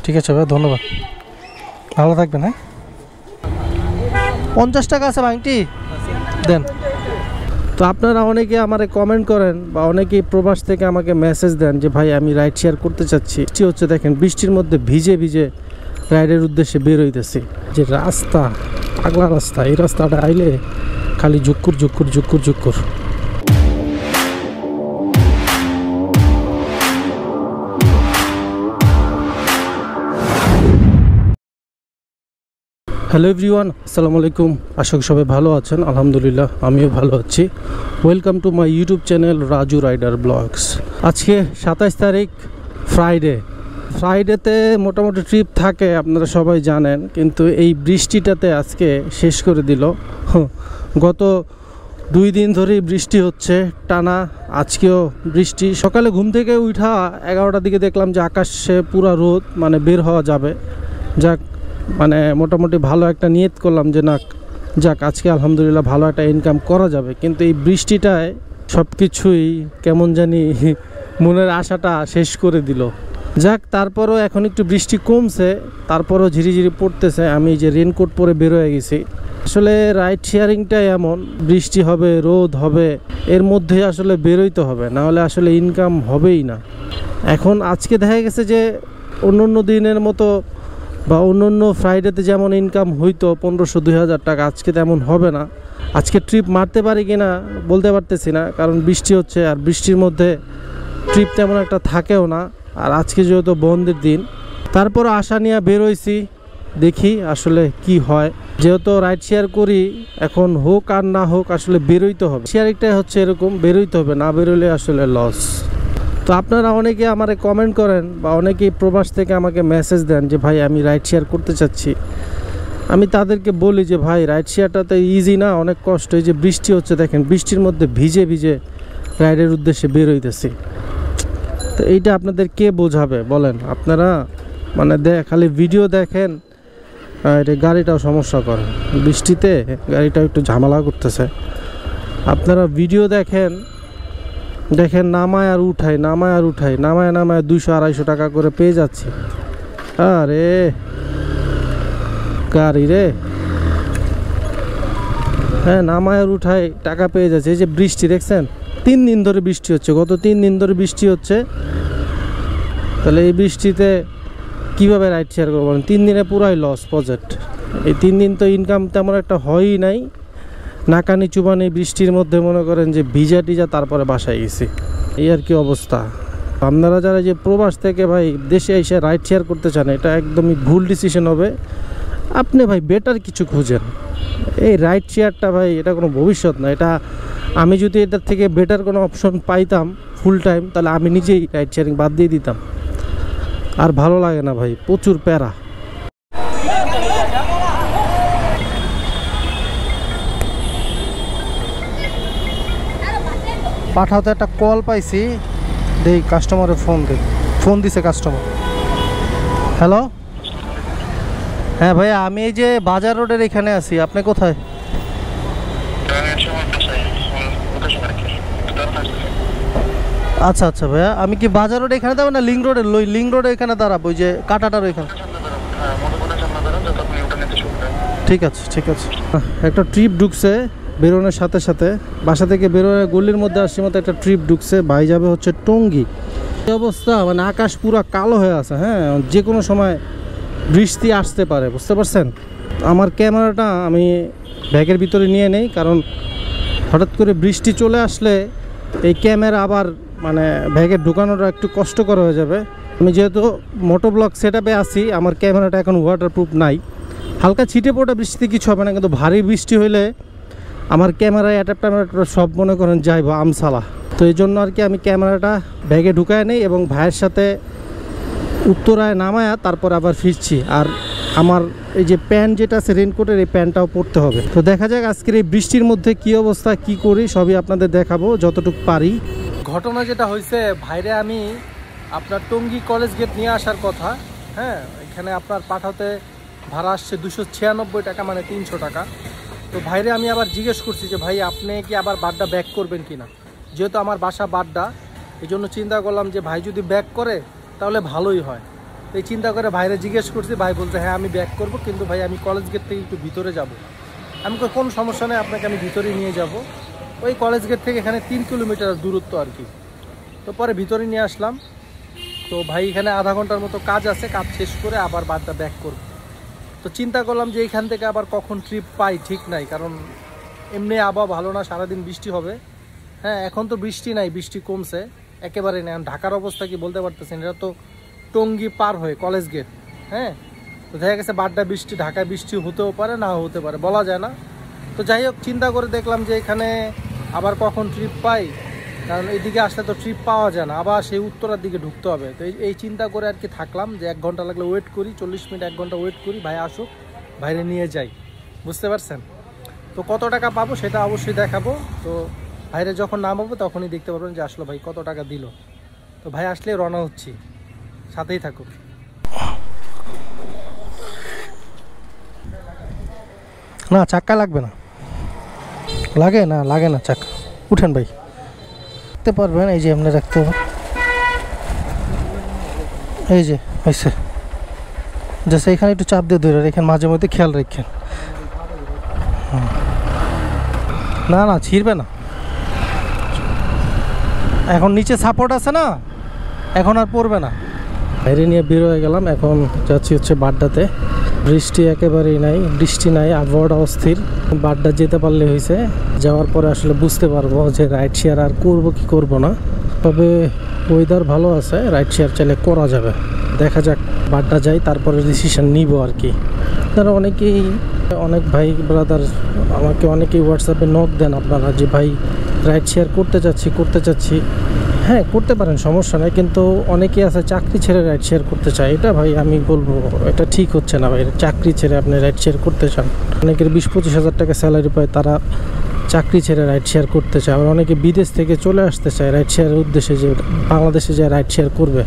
ঠিক আছে ভাই, ধন্যবাদ, ভালো থাকবেন। হ্যাঁ, 50 টাকা আছে ভাঙটি দেন। তো আপনারা অনেকে আমারে কমেন্ট করেন বা অনেকেই প্রবাস থেকে আমাকে মেসেজ দেন যে ভাই আমি রাইড শেয়ার করতে চাচ্ছি। বৃষ্টি হচ্ছে, দেখেন বৃষ্টির মধ্যে ভিজে ভিজে রাইডের উদ্দেশ্যে বের হইতেছি। যে রাস্তা, পাগলা রাস্তা, এই রাস্তাটা আইলে খালি জুক্কুর জুক্কুর জুক্কুর জুক্কুর। হ্যালো এভরিওয়ান, আসসালামু আলাইকুম। আশা করি সবাই ভালো আছেন। আলহামদুলিল্লাহ আমিও ভালো আছি। Welcome to my YouTube channel Raju rider vlogs. আজকে 27 তারিখ, ফ্রাইডেতে মোটামুটি ট্রিপ থাকে, আপনারা সবাই জানেন। কিন্তু এই বৃষ্টিটাতে আজকে শেষ করে দিল। গত 2 দিন ধরেই বৃষ্টি হচ্ছে টানা, আজকেও বৃষ্টি। সকালে ঘুম থেকে উঠা 11টার দিকে দেখলাম যে আকাশে পুরা রোদ, মানে বের হওয়া যাবে। যাক, মানে মোটামুটি ভালো একটা নিয়ত করলাম যে না, যাক আজকে আলহামদুলিল্লাহ ভালো একটা ইনকাম করা যাবে। কিন্তু এই বৃষ্টিটায় সব কিছুই কেমন জানি মনের আশাটা শেষ করে দিল। যাক, তারপরও এখন একটু বৃষ্টি কমছে, তারপরও ঝিরিঝিরি পড়তেছে। আমি যে রেনকোট পরে বের হয়ে গেছি। আসলে রাইড শেয়ারিংটাই এমন, বৃষ্টি হবে, রোদ হবে, এর মধ্যে আসলে বেরোইতে হবে, না হলে আসলে ইনকাম হবেই না। এখন আজকে দেখা গেছে যে অন্য দিনের মতো বা অন্য ফ্রাইডেতে যেমন ইনকাম হইতো 1500-2000 টাকা, আজকে তেমন হবে না। আজকে ট্রিপ মারতে পারি কি না বলতে পারতেছি না, কারণ বৃষ্টি হচ্ছে, আর বৃষ্টির মধ্যে ট্রিপ তেমন একটা থাকেও না। আর আজকে যেহেতু বন্ধের দিন, তারপর আশা নিয়ে বেরোইছি, দেখি আসলে কি হয়। যেহেতু রাইড শেয়ার করি, এখন হোক আর না হোক আসলে বেরোইতে হবে। শেয়ারিংটাই হচ্ছে এরকম, বেরোইতে হবে, না বেরোলে আসলে লস। তো আপনারা অনেকে আমারে কমেন্ট করেন বা অনেকেই প্রবাস থেকে আমাকে মেসেজ দেন যে ভাই আমি রাইড শেয়ার করতে চাচ্ছি। আমি তাদেরকে বলি যে ভাই রাইড শেয়ারটা তো ইজি না, অনেক কষ্ট। এই যে বৃষ্টি হচ্ছে, দেখেন বৃষ্টির মধ্যে ভিজে ভিজে রাইডের উদ্দেশ্যে বের হইতেছি। তো এইটা আপনাদের কে বোঝাবে বলেন? আপনারা মানে খালি ভিডিও দেখেন, এটা গাড়িটাও সমস্যা করে, বৃষ্টিতে গাড়িটাও একটু ঝামেলা করতেছে। আপনারা ভিডিও দেখেন, নামায় আর উঠাই, নামায় 200-250 টাকা করে পেয়ে যাচ্ছি। আরে গাড়ি রে, হ্যাঁ নামায় আর উঠাই টাকা পেয়ে যাচ্ছে। এই যে বৃষ্টি দেখছেন, 3 দিন ধরে বৃষ্টি হচ্ছে, গত 3 দিন ধরে বৃষ্টি হচ্ছে। তাহলে এই বৃষ্টিতে কিভাবে রাইড শেয়ার করবো? 3 দিনে পুরাই লস প্রজেক্ট। এই 3 দিন তো ইনকাম তেমন একটা হয়ই নাই, নাকানি চুবানি বৃষ্টির মধ্যে মনে করেন যে ভিজা টিজা, তারপরে বাসায় গেছি। এই আর কি অবস্থা। আপনারা যারা যে প্রবাস থেকে ভাই দেশে এসে রাইড শেয়ার করতে চান, এটা একদমই ভুল ডিসিশন হবে। আপনি ভাই বেটার কিছু খুঁজেন। এই রাইড শেয়ারটা ভাই এটা কোনো ভবিষ্যৎ না। এটা আমি যদি এটার থেকে বেটার কোনো অপশন পাইতাম ফুল টাইম, তাহলে আমি নিজেই রাইড শেয়ারিং বাদ দিয়ে দিতাম। আর ভালো লাগে না ভাই, প্রচুর প্যারা। পাঠাতে একটা কল পাইছি, দেই কাস্টমারের ফোন দিছে কাস্টমার। হ্যালো, হ্যাঁ ভাইয়া আমি এই যে বাজার রোডের এখানে আছি, আপনি কোথায়? আচ্ছা আচ্ছা ভাইয়া, আমি কি বাজার রোড এখানে দাঁড়াবো না লিঙ্ক রোডে এখানে দাঁড়াবো, ওই যে কাটাটার ওইখানে? ঠিক আছে ঠিক আছে। একটা ট্রিপ ঢুকছে বেরোনোর সাথে সাথে, বাসা থেকে বেরোয় গলির মধ্যে আসছি মতো একটা ট্রিপ ঢুকছে। ভাই যাবে হচ্ছে টঙ্গী। এই অবস্থা, মানে আকাশ পুরা কালো হয়ে আছে। হ্যাঁ, যে কোনো সময় বৃষ্টি আসতে পারে, বুঝতে পারছেন? আমার ক্যামেরাটা আমি ব্যাগের ভিতরে নিয়ে নেই, কারণ হঠাৎ করে বৃষ্টি চলে আসলে এই ক্যামেরা আবার মানে ব্যাগে ঢুকানোটা একটু কষ্টকর হয়ে যাবে। আমি যেহেতু মোটোব্লগ সেট আপে আছি, আমার ক্যামেরাটা এখন ওয়াটারপ্রুফ নাই। হালকা ছিটে পড়ে বৃষ্টিতে কিছু হবে না, কিন্তু ভারী বৃষ্টি হইলে আমার ক্যামেরায় অ্যাডাপ্টার সব মনে করেন যাইব আমসালা। তো এই জন্য আর কি আমি ক্যামেরাটা ব্যাগে ঢুকায় নেই এবং ভাইয়ের সাথে উত্তরায় নামায়া তারপর আবার ফিরছি। আর আমার এই যে প্যান্ট যেটা আছে রেনকোটের, এই প্যান্টটাও পরতে হবে। তো দেখা যাক আজকের এই বৃষ্টির মধ্যে কি অবস্থা, কি করি সবই আপনাদের দেখাবো যতটুকু পারি। ঘটনা যেটা হয়েছে, ভাইরে আমি আপনার টঙ্গী কলেজ গেট নিয়ে আসার কথা। হ্যাঁ, এখানে আপনার পাঠাতে ভাড়া আসছে 296 টাকা, মানে 300 টাকা। তো ভাইরে আমি আবার জিজ্ঞেস করছি যে ভাই আপনি কি আবার বাড্ডা ব্যাক করবেন কিনা, যেহেতু আমার বাসা বাড্ডা। এই জন্য চিন্তা করলাম যে ভাই যদি ব্যাক করে তাহলে ভালোই হয়। তো এই চিন্তা করে ভাইরে জিজ্ঞেস করছি, ভাই বলছে হ্যাঁ আমি ব্যাক করব, কিন্তু ভাই আমি কলেজ গেট থেকে একটু ভিতরে যাব। আমি কোনো সমস্যা নেই, আপনাকে আমি ভিতরে নিয়ে যাব। ওই কলেজ গেট থেকে এখানে 3 কিলোমিটার দূরত্ব আর কি। তো পরে ভিতরে নিয়ে আসলাম। তো ভাই এখানে আধা ঘন্টার মতো কাজ আছে, কাজ শেষ করে আবার বাড়িটা ব্যাক করব। তো চিন্তা করলাম যে এইখান থেকে আবার কখন ট্রিপ পাই ঠিক নাই, কারণ এমনি আবহাওয়া ভালো না, সারাদিন বৃষ্টি হবে। হ্যাঁ এখন তো বৃষ্টি নাই, বৃষ্টি কমছে একেবারে নেই। ঢাকার অবস্থা কি বলতে পারতেছেন, এটা তো টঙ্গী পার হয়ে কলেজ গেট। হ্যাঁ তো দেখা গেছে বাড্ডা বৃষ্টি, ঢাকায় বৃষ্টি হতেও পারে নাও হতে পারে, বলা যায় না। তো যাই হোক চিন্তা করে দেখলাম যে এখানে আবার কখন ট্রিপ পাই, কারণ এইদিকে আসলে তো ট্রিপ পাওয়া যায় না, আবার সেই উত্তরার দিকে ঢুকতে হবে। তো এই চিন্তা করে আর কি থাকলাম যে 1 ঘন্টা লাগলে ওয়েট করি, 40 মিনিট 1 ঘন্টা ওয়েট করি, ভাই আসুক, বাইরে নিয়ে যাই। বুঝতে পারছেন? তো কত টাকা পাবো সেটা অবশ্যই দেখাবো। তো ভাইরে যখন নামাবো তখনই দেখতে পারবেন যে আসলো ভাই কত টাকা দিল। তো ভাই আসলে রওনা হচ্ছি, সাথেই থাকুক। না চাক্কা লাগবে না, লাগে না, লাগে না চাক্কা। উঠেন ভাই, রাখতে পারবেন, এই যে এমনি রাখতে হবে, এই যে হয়েছে। জাস্ট এখানে একটু চাপ দিয়ে ধরে রেখেন, মাঝে মধ্যে খেয়াল রাখেন। না না ছিঁড়বে না, এখন নিচে সাপোর্ট আছে না, এখন আর পড়বে না। বাইরে নিয়ে বের হয়ে গেলাম, এখন যাচ্ছি হচ্ছে বাড্ডাতে। বৃষ্টি একেবারেই নাই, বৃষ্টি নাই, আবহাওয়াটা অস্থির। বাড্ডা যেতে পারলে হয়েছে, যাওয়ার পরে আসলে বুঝতে পারবো যে রাইড শেয়ার আর করবো কি করবো না। তবে ওয়েদার ভালো আছে, রাইড শেয়ার চাইলে করা যাবে। দেখা যাক, বাড্ডা যাই তারপরে ডিসিশন নিব আর কি। আপনারা অনেক ভাই ব্রাদার আমাকে অনেকেই হোয়াটসঅ্যাপে নক দেন আপনারা যে ভাই রাইড শেয়ার করতে চাচ্ছি। হ্যাঁ করতে পারেন, সমস্যা নেই, কিন্তু অনেকেই আছে চাকরি ছেড়ে রাইড শেয়ার করতে চায়। এটা ভাই আমি বলবো এটা ঠিক হচ্ছে না ভাই, চাকরি ছেড়ে আপনি রাইড শেয়ার করতে চান। অনেকের 20-25 হাজার টাকা স্যালারি পায়, তারা চাকরি ছেড়ে রাইড শেয়ার করতে চায়। আবার অনেকে বিদেশ থেকে চলে আসতে চায় রাইড শেয়ারের উদ্দেশ্যে, যে বাংলাদেশে যায় রাইড শেয়ার করবে।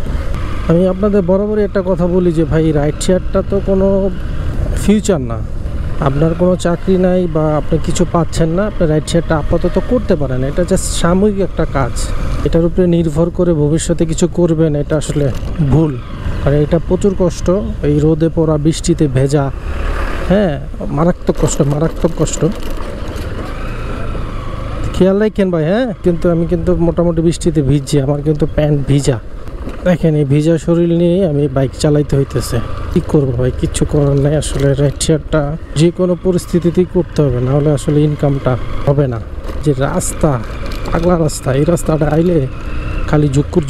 আমি আপনাদের বরাবরই একটা কথা বলি যে ভাই রাইড শেয়ারটা তো কোনো ফিউচার না। আপনার কোনো চাকরি নাই বা আপনি কিছু পাচ্ছেন না, আপনি রাইড শেয়ারটা আপাতত করতে পারেন। এটা জাস্ট সাময়িক একটা কাজ, এটার উপরে নির্ভর করে ভবিষ্যতে কিছু করবেন এটা আসলে ভুল। আর এটা প্রচুর কষ্ট, এই রোদে পড়া, বৃষ্টিতে ভেজা, হ্যাঁ মারাত্মক কষ্ট। খেয়াল রাখেন ভাই। হ্যাঁ আমি কিন্তু মোটামুটি বৃষ্টিতে ভিজছি, আমার কিন্তু প্যান্ট ভিজা। দেখেন এই ভিজা শরীর নিয়ে আমি বাইক চালাইতে হইতেছে। কি করবো ভাই, কিচ্ছু করার নাই। আসলে রাইড শেয়ারটা যে কোনো পরিস্থিতিতেই করতে হবে, নাহলে আসলে ইনকামটা হবে না। যে রাস্তা, পাগলা রাস্তা, এই রাস্তাটা আইলে খালি জুক্কুর।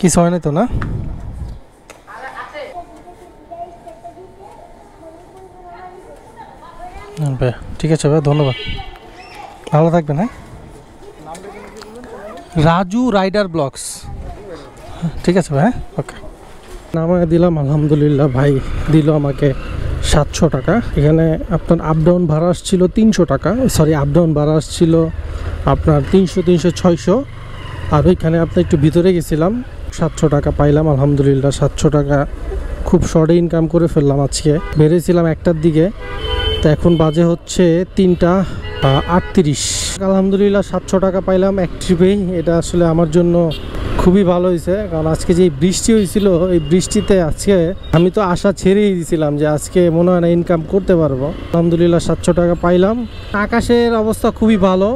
কিছু হয় না তো না? ঠিক আছে ভাই, ধন্যবাদ, ভালো থাকবেন। হ্যাঁ রাজু রাইডার ব্লগস, ঠিক আছে ভাই, ওকে। নামায় দিলাম, আলহামদুলিল্লাহ ভাই দিল আমাকে 700 টাকা। এখানে আপনার আপ ডাউন ভাড়া আসছিল 300 টাকা, আপ ডাউন ভাড়া আসছিল আপনার 300, 600। আর ওইখানে আপনি একটু ভিতরে গেছিলাম, 700 টাকা পাইলাম। আলহামদুলিল্লাহ 700 টাকা খুব শর্টে ইনকাম করে ফেললাম। আজকে বেরিয়েছিলাম 1টার দিকে, তো এখন বাজে হচ্ছে 3টা 38। আলহামদুলিল্লাহ 700 টাকা পাইলাম এক ট্রিপেই। এটা আসলে আমার জন্য খুবই ভালো হয়েছে, কারণ আজকে যে বৃষ্টি হয়েছিল, এই বৃষ্টিতে আজকে আমি তো আশা ছেড়েই দিয়েছিলাম যে আজকে মনে হয় না ইনকাম করতে পারবো। আলহামদুলিল্লাহ 700 টাকা পাইলাম। আকাশের অবস্থা খুবই ভালো,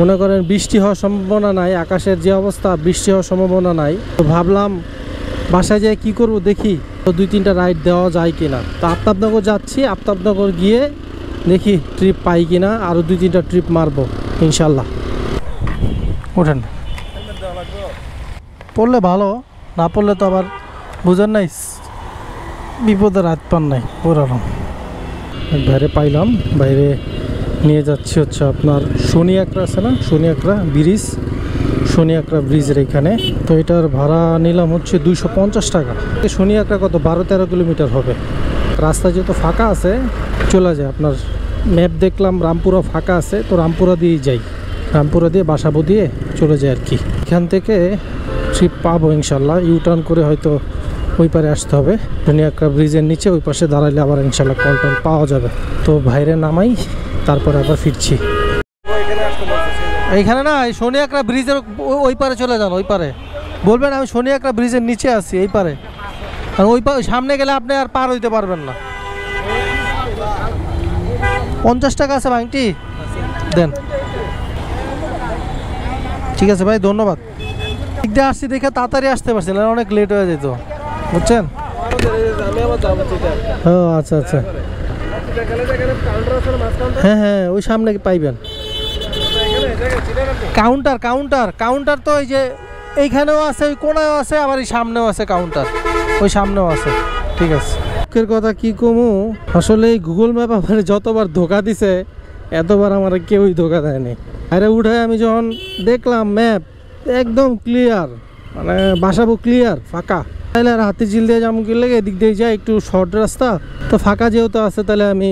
মনে করেন বৃষ্টি হওয়ার সম্ভাবনা নাই। আকাশের যে অবস্থা, বৃষ্টি হওয়ার সম্ভাবনা নাই। তো ভাবলাম বাসায় যেয়ে কী করবো, দেখি তো 2-3টা রাইড দেওয়া যায় কিনা। তো আফতাবনগর যাচ্ছি, আফতাবনগর গিয়ে দেখি ট্রিপ পাই কিনা, আরও 2-3টা ট্রিপ মারবো ইনশাল্লাহ। ওঠেন, পড়লে ভালো, না পড়লে তো আবার বুঝেন নাই, বিপদের হাত পান নাই। ওরকম বাইরে পাইলাম, বাইরে নিয়ে যাচ্ছি হচ্ছে আপনার শনি আকরা আছে না, শনি আকরা ব্রিজ, শনি আকরা ব্রিজের এখানে। তো এটার ভাড়া নিলাম হচ্ছে 250 টাকা। শনি আকরা কত 12-13 কিলোমিটার হবে। রাস্তা যেহেতু ফাঁকা আছে, চলে যায়। আপনার ম্যাপ দেখলাম রামপুরা ফাঁকা আছে, তো রামপুরা দিয়েই যাই, রামপুরা দিয়ে বাসাবো দিয়ে চলে যায় আর কি। এখান থেকে ট্রিপ পাবো ইনশাল্লাহ। ইউটার্ন করে হয়তো ওই পারে আসতে হবে। সোনিয়াকড়া ব্রিজের নিচে ওই পাশে দাঁড়াইলে আবার ইনশাল্লাহ কল টল পাওয়া যাবে। তো বাইরে নামাই, তারপরে আবার ফিরছি। এইখানে না, এই সোনিয়াকড়া ব্রিজের ওই পারে চলে যান, ওই পারে বলবেন আমি সোনিয়াকড়া ব্রিজের নিচে আছি, এই পারে। আর ওই সামনে গেলে আপনি আর পার হইতে পারবেন না। 50 টাকা আছে ভাঙটি দেন। ঠিক আছে ভাই, ধন্যবাদ। ঠিক দিয়ে আসছি দেখে তাড়াতাড়ি আসতে পারছি, না অনেক লেট হয়ে যেত, বুঝছেন? ও আচ্ছা আচ্ছা, হ্যাঁ হ্যাঁ, ওই সামনে পাইবেন কাউন্টার। কাউন্টার কাউন্টার তো ওই যে এইখানেও আছে, ওই কোনায়ও আছে, আবার এই সামনেও আছে কাউন্টার, ওই সামনেও আছে। ঠিক আছে, কথা কি কমু, আসলে এই গুগল ম্যাপ আমার যতবার ধোকা দিছে এতবার আমার কেউই ধোকা দেয়নি। আরে উঠায় আমি যখন দেখলাম ম্যাপ একদম ক্লিয়ার, মানে বাসাবো ক্লিয়ার ফাঁকা, তাহলে আর হাতিঝিল দিয়ে যাবো কি লেগে এদিক দিয়ে যাই, একটু শর্ট রাস্তা তো ফাঁকা যেহেতু আছে, তাহলে আমি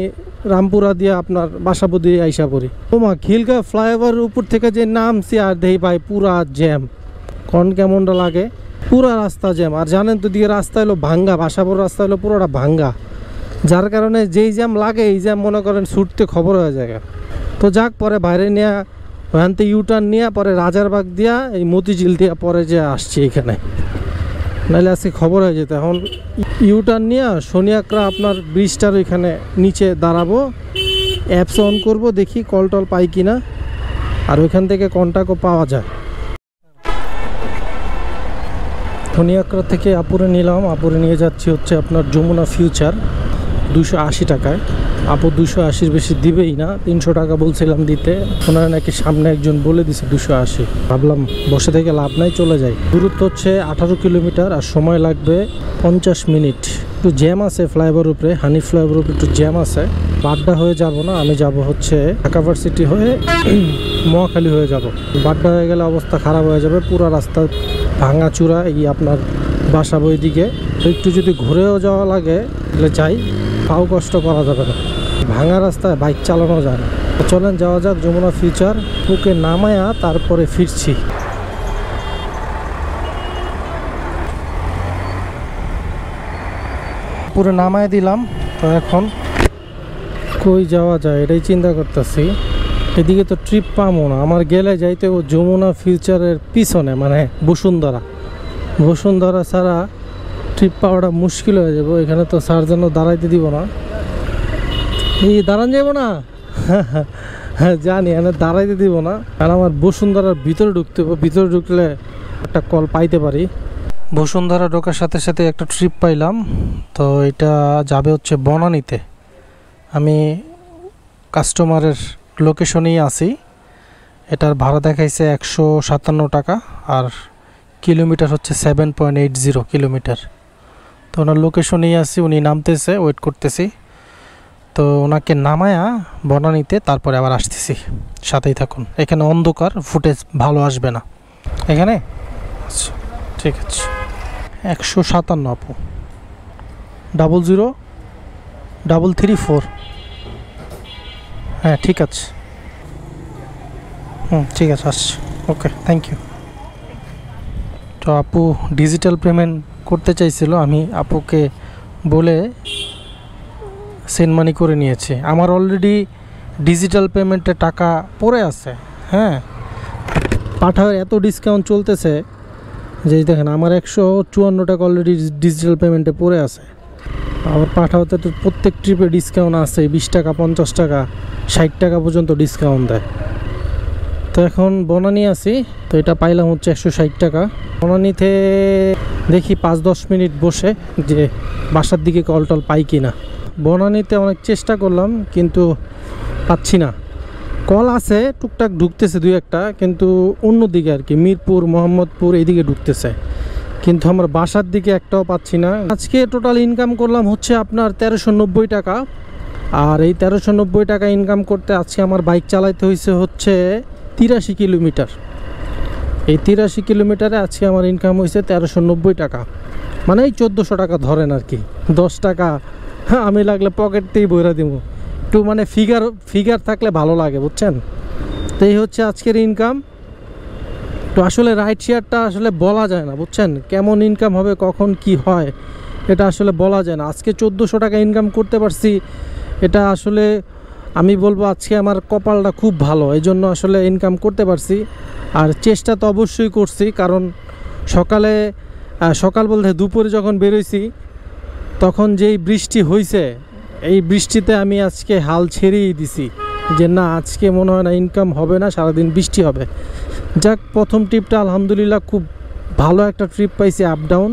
রামপুরা দিয়ে আপনার বাসাবো দিয়ে আইসা পড়ি। ওমা খিলকা ফ্লাইওভার উপর থেকে যে নামছি আর দেই ভাই পুরা জ্যাম, কোন কেমনটা লাগে, পুরা রাস্তা জ্যাম। আর জানেন তো দিকে রাস্তা হলো ভাঙ্গা, বাসাবোর রাস্তা হলো পুরোটা ভাঙ্গা, যার কারণে যেই জ্যাম লাগে এই জ্যাম মনে করেন ছুটতে খবর হয়ে যায়। তো যাক, পরে বাইরে নেওয়া ওখানতে ইউটার্ন নিয়ে পরে রাজারবাগ দিয়া এই মতিঝিল দিয়া পরে যে আসছি এখানে, নাহলে আজকে খবর হয়ে যেত। এখন ইউটার্ন নিয়ে সোনিয়াকড়া আপনার ব্রিজটার ওইখানে নিচে দাঁড়াবো, অ্যাপস অন করব, দেখি কল টল পাই কিনা, আর ওইখান থেকে কন্ট্যাক্টও পাওয়া যায়। সোনিয়াকড়া থেকে আপুরে নিলাম, আপুরে নিয়ে যাচ্ছি হচ্ছে আপনার যমুনা ফিউচার 280 টাকায়। আপু 280 বেশি দিবেই না, 300 টাকা বলছিলাম দিতে, ওনারা নাকি সামনে একজন বলে দিছে 280। ভাবলাম বসে থেকে লাভ নাই, চলে যাই। দূরত্ব হচ্ছে 18 কিলোমিটার আর সময় লাগবে 50 মিনিট। একটু জ্যাম আছে ফ্লাইওভার উপরে, হানি ফ্লাইওভার উপরে একটু জ্যাম আছে। বাড্ডা হয়ে যাব না, আমি যাব হচ্ছে ঢাকা ভার্সিটি হয়ে মহাখালী হয়ে যাব। বাড্ডা হয়ে গেলে অবস্থা খারাপ হয়ে যাবে, পুরো রাস্তা ভাঙাচূড়া। এই আপনার বাসাবো এদিকে, তো একটু যদি ঘুরেও যাওয়া লাগে তাহলে যাই, পাও কষ্ট করা যাবে না, ভাঙা রাস্তায় বাইক চালানো যায় না। চলেন যাওয়া যাক যমুনা ফিউচার, ওকে নামায়া তারপরে ফিরছি। পুরো নামায় দিলাম, তো এখন কই যাওয়া যায় এটাই চিন্তা করতেছি। এদিকে তো ট্রিপ পাবো না, আমার গেলে যাইতে ও যমুনা ফিউচারের পিছনে, মানে বসুন্ধরা ছাড়া ট্রিপ পাওয়াটা মুশকিল হয়ে যাবো। এখানে তো স্যার জন্য দাঁড়াইতে দিব না, এই দাঁড়ান যাবো না, হ্যাঁ জানি, এখানে দাঁড়াইতে দিব না, কারণ আমার বসুন্ধরার ভিতরে ঢুকতে হবে, ভিতরে ঢুকলে একটা কল পাইতে পারি। বসুন্ধরা ঢোকার সাথে সাথে একটা ট্রিপ পাইলাম, তো এটা যাবে হচ্ছে বনানীতে। আমি কাস্টমারের লোকেশনেই আছি, এটার ভাড়া দেখাইছে 157 টাকা, আর কিলোমিটার হচ্ছে 7.80 কিলোমিটার। তো ওনার লোকেশনেই আছি, উনি নামতেছে, ওয়েট করতেছি, তো ওনাকে নামায়া বনানীতে তারপরে আবার আসতেছি, সাথেই থাকুন। এখানে অন্ধকার, ফুটেজ ভালো আসবে না এখানে। আচ্ছা ঠিক আছে, 157 আপু, 00-334, হ্যাঁ ঠিক আছে, ঠিক আছে আসছি, ওকে থ্যাংক ইউ। তো আপু ডিজিটাল পেমেন্ট করতে চাইছিল, আমি আপুকে বলে সেন্ড মানি করে নিয়েছি। আমার অলরেডি ডিজিটাল পেমেন্টে টাকা পড়ে আছে, হ্যাঁ পাঠাওয়ার এত ডিসকাউন্ট চলতেছে যে দেখেন আমার 154 টাকা অলরেডি ডিজিটাল পেমেন্টে পড়ে আছে। আবার পাঠাওতে তো প্রত্যেক ট্রিপে ডিসকাউন্ট আছে, 20 টাকা, 50 টাকা, 60 টাকা পর্যন্ত ডিসকাউন্ট দেয়। তো এখন বনানী আছি, তো এটা পাইলাম হচ্ছে 160 টাকা। বনানীতে দেখি 5-10 মিনিট বসে যে বাসার দিকে কল টল পাই কি না। বনানীতে অনেক চেষ্টা করলাম কিন্তু পাচ্ছি না, কল আছে টুকটাক ঢুকতেছে 2-1টা, কিন্তু অন্যদিকে আর কি মিরপুর, মোহাম্মদপুর এইদিকে ঢুকতেছে, কিন্তু আমার বাসার দিকে একটাও পাচ্ছি না। আজকে টোটাল ইনকাম করলাম হচ্ছে আপনার 1390 টাকা, আর এই 1390 টাকা ইনকাম করতে আজকে আমার বাইক চালাইতে হয়েছে হচ্ছে 83 কিলোমিটার। এই 83 কিলোমিটারে আজকে আমার ইনকাম হয়েছে 1390 টাকা, মানে এই 1400 টাকা ধরেন আর কি। 10 টাকা আমি লাগলে পকেটতেই বইরা দিব, একটু মানে ফিগার থাকলে ভালো লাগে, বুঝছেন। তো এই হচ্ছে আজকের ইনকাম। তো আসলে রাইড শেয়ারটা আসলে বলা যায় না, বুঝছেন, কেমন ইনকাম হবে কখন কি হয় এটা আসলে বলা যায় না। আজকে 1400 টাকা ইনকাম করতে পারছি, এটা আসলে আমি বলবো আজকে আমার কপালটা খুব ভালো, এই জন্য আসলে ইনকাম করতে পারছি। আর চেষ্টা তো অবশ্যই করছি, কারণ সকাল বলতে দুপুরে যখন বেরোইছি তখন যেই বৃষ্টি হয়েছে, এই বৃষ্টিতে আমি আজকে হাল ছেড়েই দিছি যে না, আজকে মনে হয় না ইনকাম হবে না, সারাদিন বৃষ্টি হবে। যাক, প্রথম ট্রিপটা আলহামদুলিল্লাহ খুব ভালো একটা ট্রিপ পাইছি, আপ ডাউন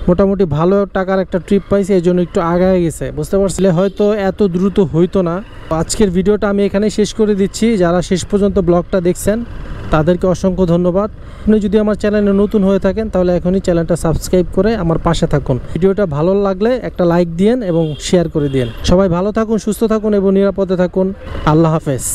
মোটামুটি ভালো টাকার একটা ট্রিপ পাইছি, এই জন্য একটু আগায় গেছে, বুঝতে পারছিলে, হয়তো এত দ্রুত হইতো না। আজকের ভিডিওটা আমি এখানে শেষ করে দিচ্ছি। যারা শেষ পর্যন্ত ব্লগটা দেখছেন তাদেরকে অসংখ্য ধন্যবাদ। আপনি যদি আমার চ্যানেলে নতুন হয়ে থাকেন তাহলে এখনই চ্যানেলটা সাবস্ক্রাইব করে আমার পাশে থাকুন। ভিডিওটা ভালো লাগলে একটা লাইক দিয়েন এবং শেয়ার করে দিন। সবাই ভালো থাকুন, সুস্থ থাকুন এবং নিরাপদে থাকুন। আল্লাহ হাফেজ।